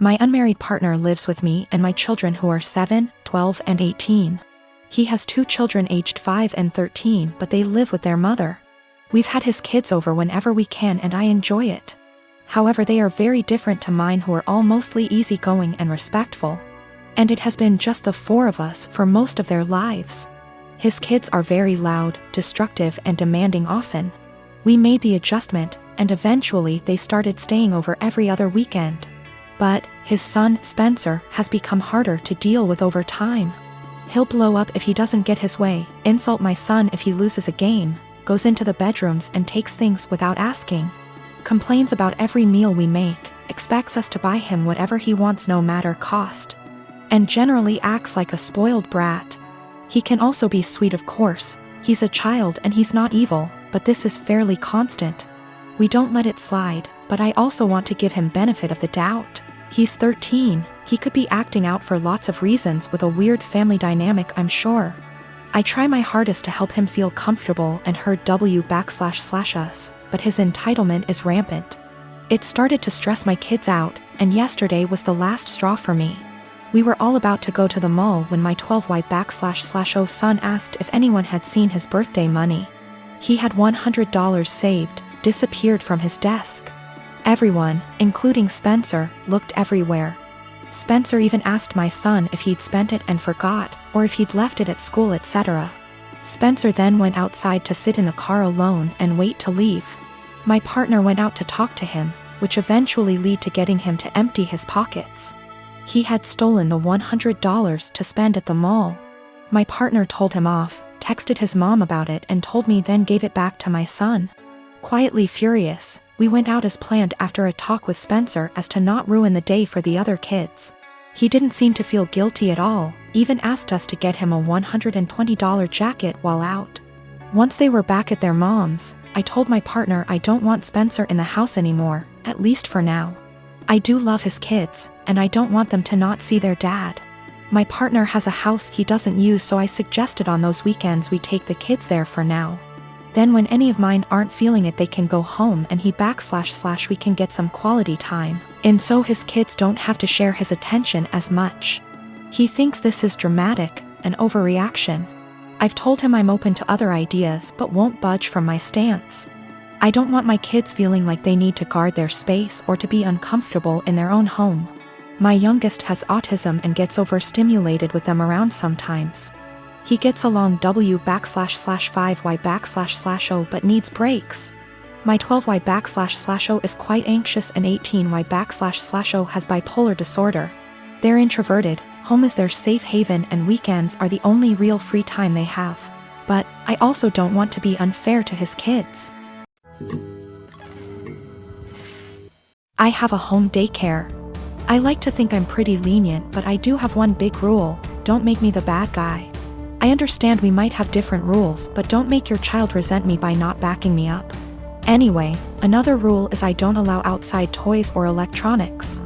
My unmarried partner lives with me and my children who are 7, 12, and 18. He has 2 children aged 5 and 13, but they live with their mother. We've had his kids over whenever we can and I enjoy it. However, they are very different to mine, who are all mostly easygoing and respectful. And it has been just the 4 of us for most of their lives. His kids are very loud, destructive, and demanding often. We made the adjustment, and eventually they started staying over every other weekend. But his son, Spencer, has become harder to deal with over time. He'll blow up if he doesn't get his way, insult my son if he loses a game, goes into the bedrooms and takes things without asking, complains about every meal we make, expects us to buy him whatever he wants no matter cost, and generally acts like a spoiled brat. He can also be sweet, of course. He's a child and he's not evil, but this is fairly constant. We don't let it slide, but I also want to give him benefit of the doubt. He's 13, he could be acting out for lots of reasons with a weird family dynamic, I'm sure. I try my hardest to help him feel comfortable and heard //us, but his entitlement is rampant. It started to stress my kids out, and yesterday was the last straw for me. We were all about to go to the mall when my 12Y//O son asked if anyone had seen his birthday money. He had $100 saved, disappeared from his desk. Everyone, including Spencer, looked everywhere. Spencer even asked my son if he'd spent it and forgot, or if he'd left it at school, etc. Spencer then went outside to sit in the car alone and wait to leave. My partner went out to talk to him, which eventually led to getting him to empty his pockets. He had stolen the $100 to spend at the mall. My partner told him off, texted his mom about it and told me, then gave it back to my son. Quietly furious, we went out as planned after a talk with Spencer as to not ruin the day for the other kids. He didn't seem to feel guilty at all, even asked us to get him a $120 jacket while out. Once they were back at their mom's, I told my partner I don't want Spencer in the house anymore, at least for now. I do love his kids, and I don't want them to not see their dad. My partner has a house he doesn't use, so I suggested on those weekends we take the kids there for now. Then when any of mine aren't feeling it, they can go home and we can get some quality time, and so his kids don't have to share his attention as much. He thinks this is dramatic, an overreaction. I've told him I'm open to other ideas but won't budge from my stance. I don't want my kids feeling like they need to guard their space or to be uncomfortable in their own home. My youngest has autism and gets overstimulated with them around sometimes. He gets along W//5Y//O but needs breaks. My 12Y//O is quite anxious and 18Y//O has bipolar disorder. They're introverted, home is their safe haven and weekends are the only real free time they have. But I also don't want to be unfair to his kids. I have a home daycare. I like to think I'm pretty lenient, but I do have one big rule: don't make me the bad guy. I understand we might have different rules, but don't make your child resent me by not backing me up. Anyway, another rule is I don't allow outside toys or electronics.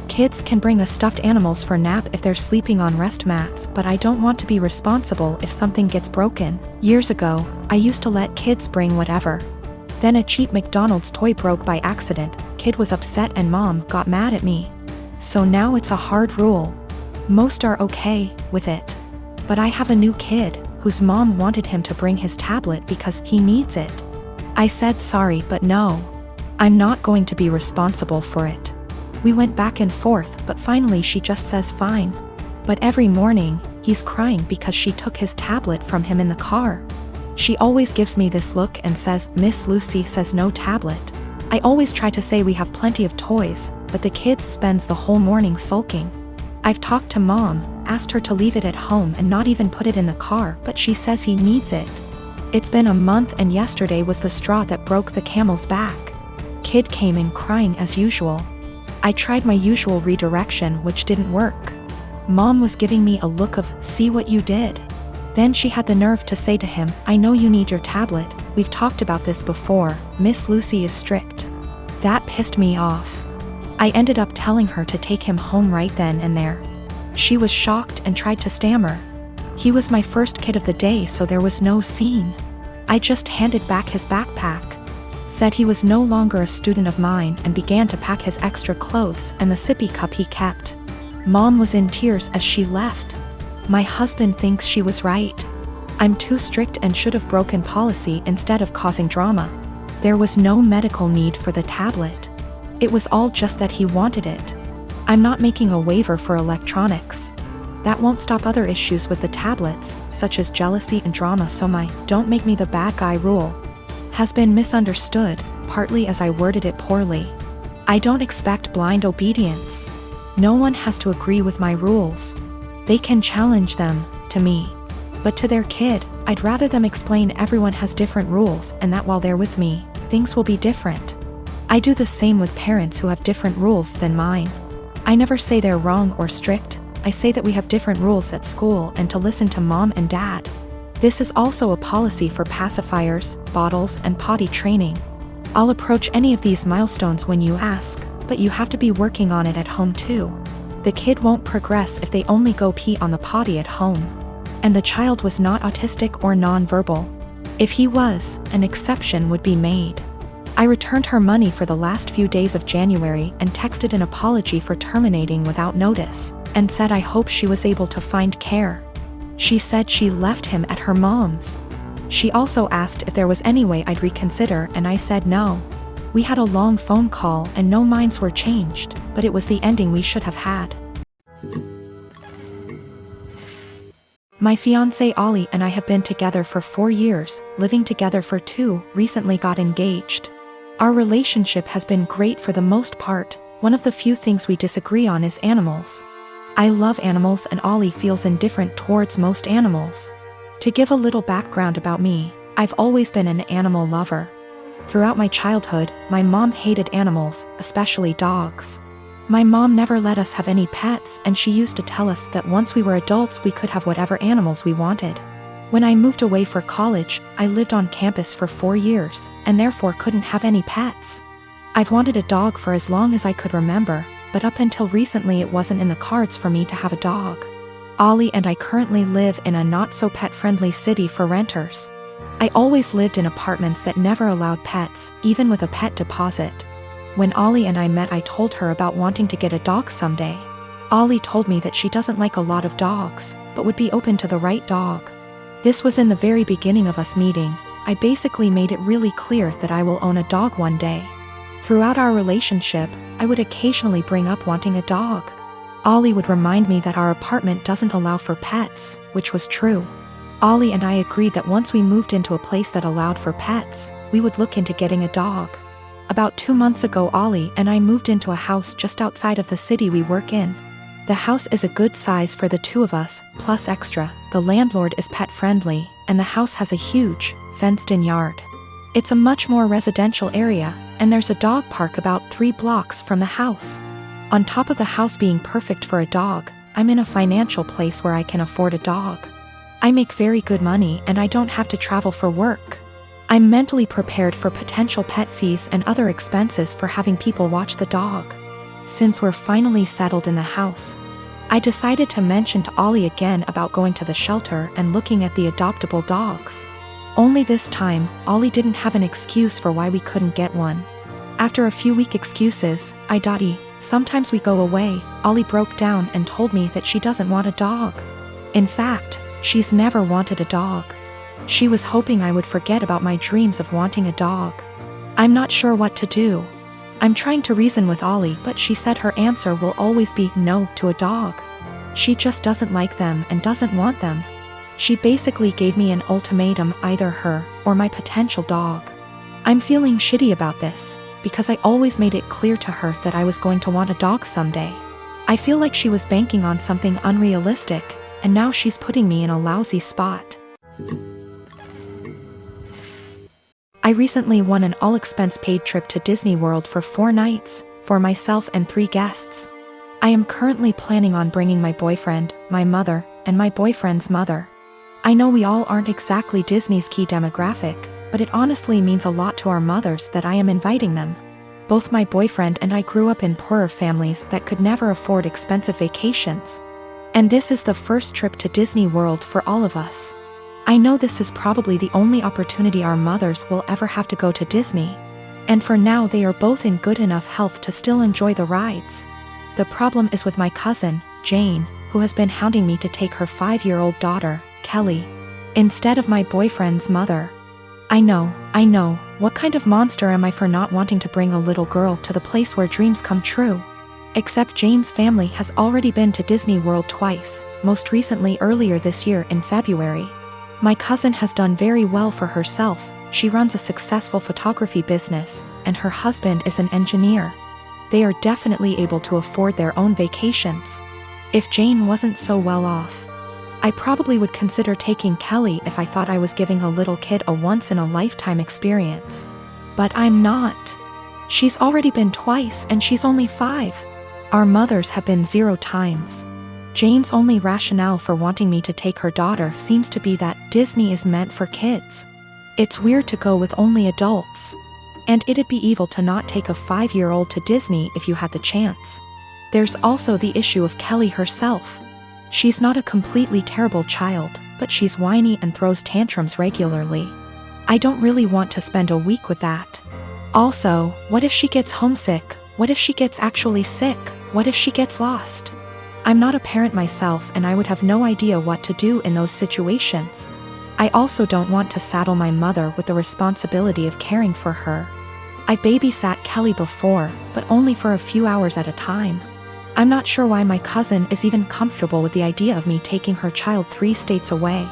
Kids can bring us stuffed animals for nap if they're sleeping on rest mats, but I don't want to be responsible if something gets broken. Years ago, I used to let kids bring whatever. Then a cheap McDonald's toy broke by accident, kid was upset and mom got mad at me. So now it's a hard rule. Most are okay with it. But I have a new kid, whose mom wanted him to bring his tablet because he needs it. I said sorry, but no. I'm not going to be responsible for it. We went back and forth, but finally she just says fine. But every morning, he's crying because she took his tablet from him in the car. She always gives me this look and says, "Miss Lucy says no tablet." I always try to say we have plenty of toys, but the kid spends the whole morning sulking. I've talked to mom, asked her to leave it at home and not even put it in the car, but she says he needs it. It's been a month and yesterday was the straw that broke the camel's back. Kid came in crying as usual. I tried my usual redirection, which didn't work. Mom was giving me a look of, "See what you did?" Then she had the nerve to say to him, "I know you need your tablet, we've talked about this before, Miss Lucy is strict." That pissed me off. I ended up telling her to take him home right then and there. She was shocked and tried to stammer. He was my first kid of the day, so there was no scene. I just handed back his backpack. Said he was no longer a student of mine and began to pack his extra clothes and the sippy cup he kept. Mom was in tears as she left. My husband thinks she was right. I'm too strict and should have broken policy instead of causing drama. There was no medical need for the tablet. It was all just that he wanted it. I'm not making a waiver for electronics. That won't stop other issues with the tablets, such as jealousy and drama, so my "don't make me the bad guy" rule has been misunderstood, partly as I worded it poorly. I don't expect blind obedience. No one has to agree with my rules. They can challenge them, to me. But to their kid, I'd rather them explain everyone has different rules and that while they're with me, things will be different. I do the same with parents who have different rules than mine. I never say they're wrong or strict. I say that we have different rules at school and to listen to mom and dad. This is also a policy for pacifiers, bottles, and potty training. I'll approach any of these milestones when you ask, but you have to be working on it at home too. The kid won't progress if they only go pee on the potty at home. And the child was not autistic or non-verbal. If he was, an exception would be made. I returned her money for the last few days of January and texted an apology for terminating without notice, and said I hope she was able to find care. She said she left him at her mom's. She also asked if there was any way I'd reconsider, and I said no. We had a long phone call and no minds were changed, but it was the ending we should have had. My fiancé Ollie and I have been together for 4 years, living together for 2, recently got engaged. Our relationship has been great for the most part. One of the few things we disagree on is animals. I love animals and Ollie feels indifferent towards most animals. To give a little background about me, I've always been an animal lover. Throughout my childhood, my mom hated animals, especially dogs. My mom never let us have any pets, and she used to tell us that once we were adults we could have whatever animals we wanted. When I moved away for college, I lived on campus for 4 years, and therefore couldn't have any pets. I've wanted a dog for as long as I could remember, but up until recently it wasn't in the cards for me to have a dog. Ollie and I currently live in a not-so-pet-friendly city for renters. I always lived in apartments that never allowed pets, even with a pet deposit. When Ollie and I met, I told her about wanting to get a dog someday. Ollie told me that she doesn't like a lot of dogs, but would be open to the right dog. This was in the very beginning of us meeting. I basically made it really clear that I will own a dog one day. Throughout our relationship, I would occasionally bring up wanting a dog. Ollie would remind me that our apartment doesn't allow for pets, which was true. Ollie and I agreed that once we moved into a place that allowed for pets, we would look into getting a dog. About 2 months ago, Ollie and I moved into a house just outside of the city we work in. The house is a good size for the 2 of us, plus extra. The landlord is pet-friendly, and the house has a huge, fenced-in yard. It's a much more residential area, and there's a dog park about 3 blocks from the house. On top of the house being perfect for a dog, I'm in a financial place where I can afford a dog. I make very good money and I don't have to travel for work. I'm mentally prepared for potential pet fees and other expenses for having people watch the dog. Since we're finally settled in the house, I decided to mention to Ollie again about going to the shelter and looking at the adoptable dogs. Only this time, Ollie didn't have an excuse for why we couldn't get one. After a few weak excuses, sometimes we go away, Ollie broke down and told me that she doesn't want a dog. In fact, she's never wanted a dog. She was hoping I would forget about my dreams of wanting a dog. I'm not sure what to do. I'm trying to reason with Ollie, but she said her answer will always be no to a dog. She just doesn't like them and doesn't want them. She basically gave me an ultimatum, either her or my potential dog. I'm feeling shitty about this, because I always made it clear to her that I was going to want a dog someday. I feel like she was banking on something unrealistic, and now she's putting me in a lousy spot. I recently won an all-expense-paid trip to Disney World for 4 nights, for myself and 3 guests. I am currently planning on bringing my boyfriend, my mother, and my boyfriend's mother. I know we all aren't exactly Disney's key demographic, but it honestly means a lot to our mothers that I am inviting them. Both my boyfriend and I grew up in poorer families that could never afford expensive vacations. And this is the first trip to Disney World for all of us. I know this is probably the only opportunity our mothers will ever have to go to Disney. And for now they are both in good enough health to still enjoy the rides. The problem is with my cousin, Jane, who has been hounding me to take her 5-year-old daughter, Kelly, instead of my boyfriend's mother. I know, what kind of monster am I for not wanting to bring a little girl to the place where dreams come true? Except Jane's family has already been to Disney World twice, most recently earlier this year in February. My cousin has done very well for herself. She runs a successful photography business, and her husband is an engineer. They are definitely able to afford their own vacations. If Jane wasn't so well off, I probably would consider taking Kelly if I thought I was giving a little kid a once-in-a-lifetime experience. But I'm not. She's already been twice and she's only 5. Our mothers have been 0 times. Jane's only rationale for wanting me to take her daughter seems to be that Disney is meant for kids. It's weird to go with only adults. And it'd be evil to not take a 5-year-old to Disney if you had the chance. There's also the issue of Kelly herself. She's not a completely terrible child, but she's whiny and throws tantrums regularly. I don't really want to spend a week with that. Also, what if she gets homesick? What if she gets actually sick? What if she gets lost? I'm not a parent myself and I would have no idea what to do in those situations. I also don't want to saddle my mother with the responsibility of caring for her. I babysat Kelly before, but only for a few hours at a time. I'm not sure why my cousin is even comfortable with the idea of me taking her child 3 states away.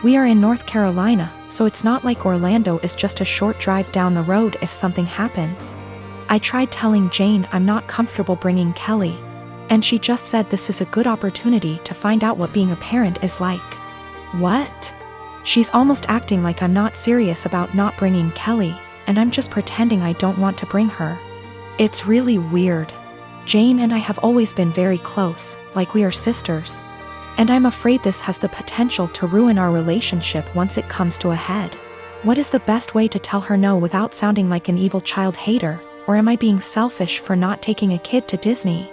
We are in North Carolina, so it's not like Orlando is just a short drive down the road if something happens. I tried telling Jane I'm not comfortable bringing Kelly, and she just said this is a good opportunity to find out what being a parent is like. What? She's almost acting like I'm not serious about not bringing Kelly, and I'm just pretending I don't want to bring her. It's really weird. Jane and I have always been very close, like we are sisters. And I'm afraid this has the potential to ruin our relationship once it comes to a head. What is the best way to tell her no without sounding like an evil child hater, or am I being selfish for not taking a kid to Disney?